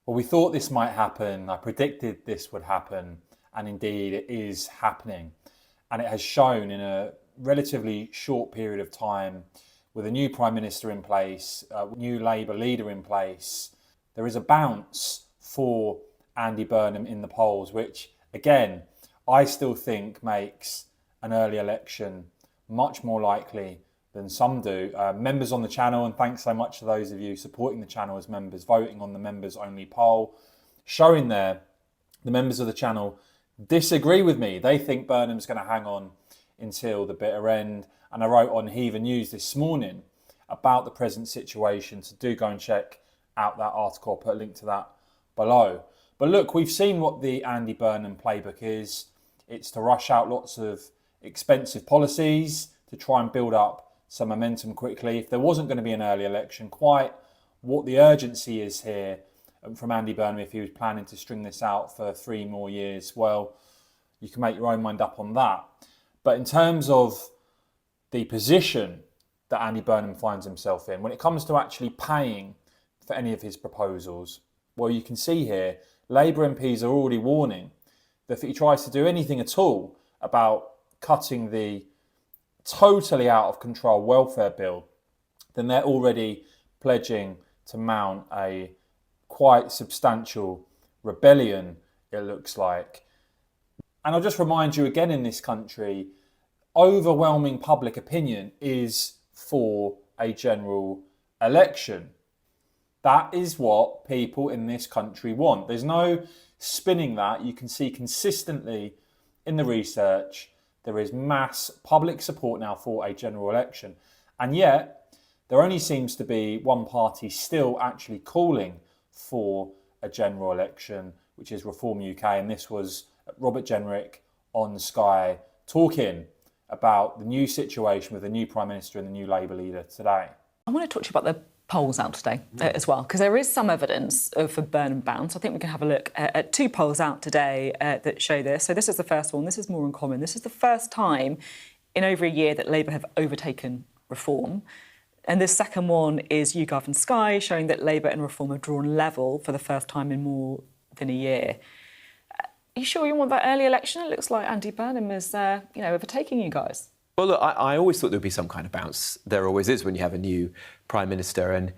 Well, we thought this might happen. I predicted this would happen, and indeed it is happening. And it has shown in a relatively short period of time, with a new Prime Minister in place, a new Labour leader in place, there is a bounce for Andy Burnham in the polls, which, again, I still think makes an early election much more likely than some do. Members on the channel, and thanks so much to those of you supporting the channel as members, voting on the members only poll, showing there the members of the channel disagree with me. They think Burnham's going to hang on until the bitter end. And I wrote on Heathen News this morning about the present situation, so do go and check out that article. I'll put a link to that below. But look, we've seen what the Andy Burnham playbook is. It's to rush out lots of expensive policies to try and build up some momentum quickly. If there wasn't going to be an early election, quite what the urgency is here from Andy Burnham, if he was planning to string this out for 3 more years, well, you can make your own mind up on that. But in terms of the position that Andy Burnham finds himself in, when it comes to actually paying for any of his proposals, well, you can see here, Labour MPs are already warning that if he tries to do anything at all about cutting the totally out of control welfare bill, then they're already pledging to mount a quite substantial rebellion, it looks like. And I'll just remind you again, in this country, overwhelming public opinion is for a general election. That is what people in this country want. There's no spinning that. You can see consistently in the research there is mass public support now for a general election. And yet, there only seems to be one party still actually calling for a general election, which is Reform UK. And this was Robert Jenrick on Sky talking about the new situation with the new Prime Minister and the new Labour leader today. I want to talk to you about the polls out today as well, because there is some evidence for Burnham bounce. I think we can have a look at 2 polls out today that show this. So this is the first one. This is more in common. This is the first time in over a year that Labour have overtaken Reform. And this second one is YouGov and Sky, showing that Labour and Reform have drawn level for the first time in more than a year. Are you sure you want that early election? It looks like Andy Burnham is, overtaking you guys. Well, look, I always thought there would be some kind of bounce. There always is when you have a new Prime Minister. And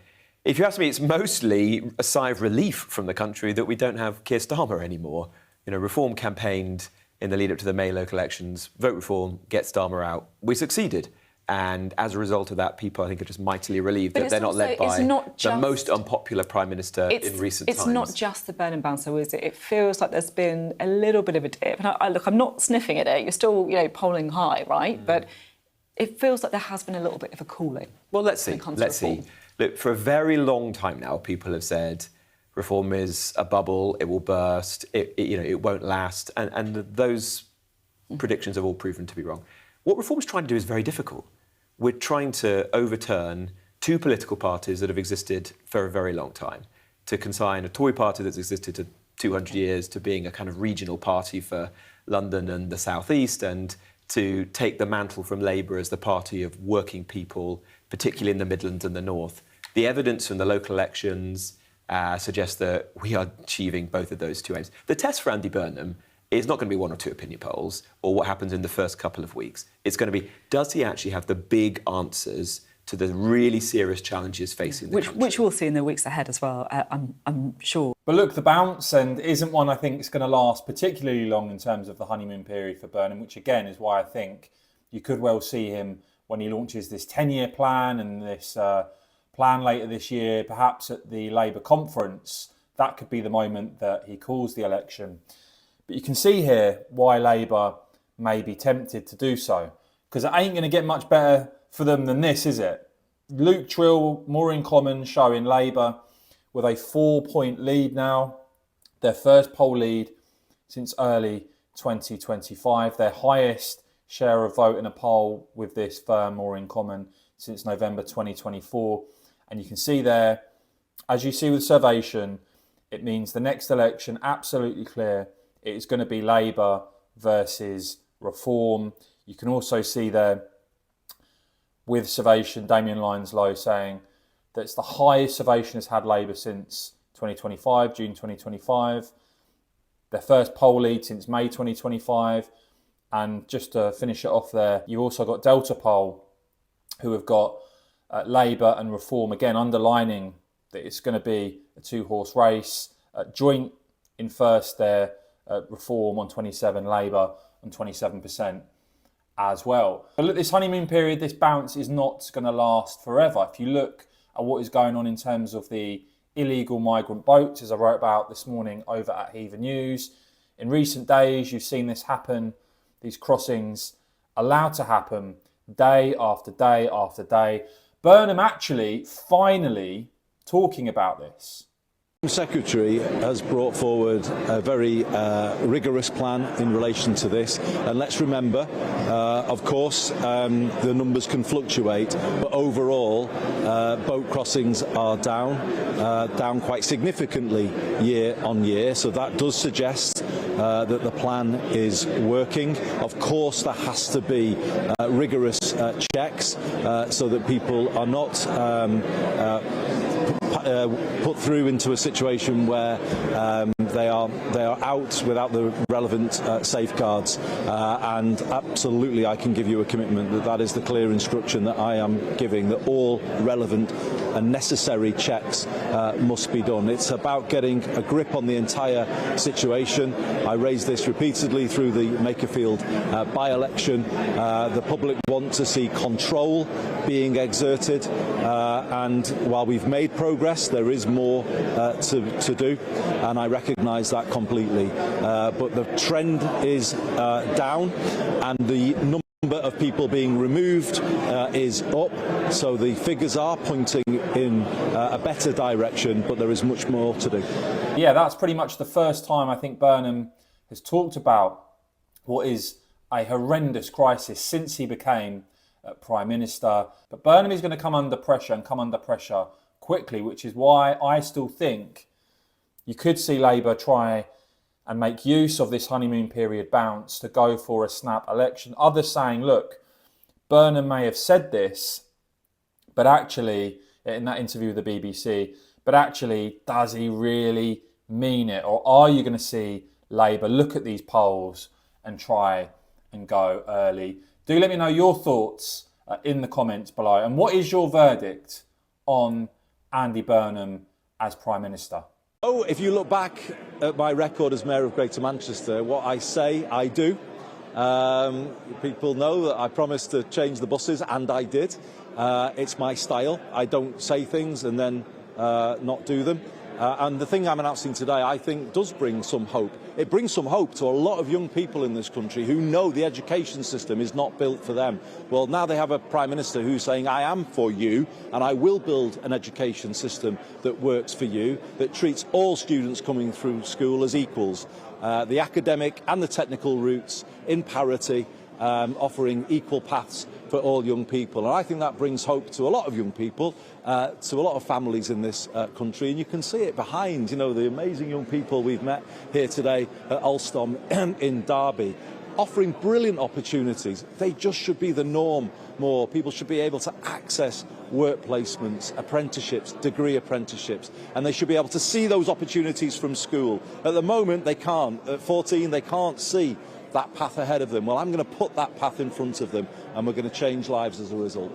if you ask me, it's mostly a sigh of relief from the country that we don't have Keir Starmer anymore. Reform campaigned in the lead up to the May local elections, vote Reform, get Starmer out. We succeeded. And as a result of that, people, I think, are just mightily relieved that they're not led by the most unpopular Prime Minister in recent times. It's not just the Burnham bounce, though, is it? It feels like there's been a little bit of a dip. And I'm not sniffing at it. You're still, polling high, right? But it feels like there has been a little bit of a cooling. Well, let's see. Let's see. Look, for a very long time now, people have said Reform is a bubble, it will burst, it won't last. And those predictions have all proven to be wrong. What Reform's trying to do is very difficult. We're trying to overturn 2 political parties that have existed for a very long time, to consign a Tory party that's existed to 200 years to being a kind of regional party for London and the South East, and to take the mantle from Labour as the party of working people, particularly in the Midlands and the North. The evidence from the local elections suggests that we are achieving both of those 2 aims. The test for Andy Burnham is not going to be 1 or 2 opinion polls or what happens in the first couple of weeks. It's going to be, does he actually have the big answers to the really serious challenges facing the country? Which we'll see in the weeks ahead as well, I'm sure. But look, the bounce and isn't one I think is going to last particularly long in terms of the honeymoon period for Burnham, which again is why I think you could well see him when he launches this 10-year plan and this plan later this year, perhaps at the Labour conference. That could be the moment that he calls the election. But you can see here why Labour may be tempted to do so, because it ain't going to get much better for them than this, is it? Luke Trill, more in common, showing Labour with a 4-point lead now. Their first poll lead since early 2025. Their highest share of vote in a poll with this firm, more in common, since November 2024. And you can see there, as you see with Survation, it means the next election, absolutely clear, it is going to be Labour versus Reform. You can also see there with Survation, Damien Lyons-Lowe saying that it's the highest Survation has had Labour since 2025, June 2025. Their first poll lead since May 2025. And just to finish it off there, you also got Delta Poll, who have got Labour and Reform, again, underlining that it's going to be a two-horse race. Joint in first there, Reform on 27, Labour on 27% as well. But look, this honeymoon period, this bounce is not going to last forever. If you look at what is going on in terms of the illegal migrant boats, as I wrote about this morning over at Heathen News, in recent days, you've seen this happen, these crossings allowed to happen day after day after day. Burnham actually finally talking about this. The Secretary has brought forward a very rigorous plan in relation to this, and let's remember, of course, the numbers can fluctuate, but overall boat crossings are down quite significantly year on year, so that does suggest that the plan is working. Of course, there has to be rigorous checks so that people are not put through into a situation where they are out without the relevant safeguards, and absolutely I can give you a commitment that that is the clear instruction that I am giving, that all relevant and necessary checks must be done. It's about getting a grip on the entire situation. I raised this repeatedly through the Makerfield by-election. The public want to see control being exerted, and while we've made progress, there is more to do, and I recognise that completely. But the trend is down, and the number of people being removed is up, so the figures are pointing in a better direction, but there is much more to do. Yeah, that's pretty much the first time I think Burnham has talked about what is a horrendous crisis since he became Prime Minister. But Burnham is going to come under pressure, and come under pressure quickly, which is why I still think you could see Labour try and make use of this honeymoon period bounce to go for a snap election. Others saying, look, Burnham may have said this, but actually, in that interview with the BBC, but actually, does he really mean it? Or are you going to see Labour look at these polls and try and go early? Do let me know your thoughts in the comments below. And what is your verdict on Andy Burnham as Prime Minister? Oh, if you look back at my record as Mayor of Greater Manchester, what I say, I do. People know that I promised to change the buses, and I did. It's my style. I don't say things and then not do them. And the thing I'm announcing today, I think, does bring some hope. It brings some hope to a lot of young people in this country who know the education system is not built for them. Well, now they have a Prime Minister who's saying, I am for you, and I will build an education system that works for you, that treats all students coming through school as equals. The academic and the technical routes in parity, offering equal paths for all young people. And I think that brings hope to a lot of young people, to a lot of families in this country. And you can see it behind, you know, the amazing young people we've met here today at Alstom in Derby, offering brilliant opportunities. They just should be the norm more. People should be able to access work placements, apprenticeships, degree apprenticeships, and they should be able to see those opportunities from school. At the moment, they can't. At 14, they can't see that path ahead of them. Well, I'm going to put that path in front of them, and we're going to change lives as a result.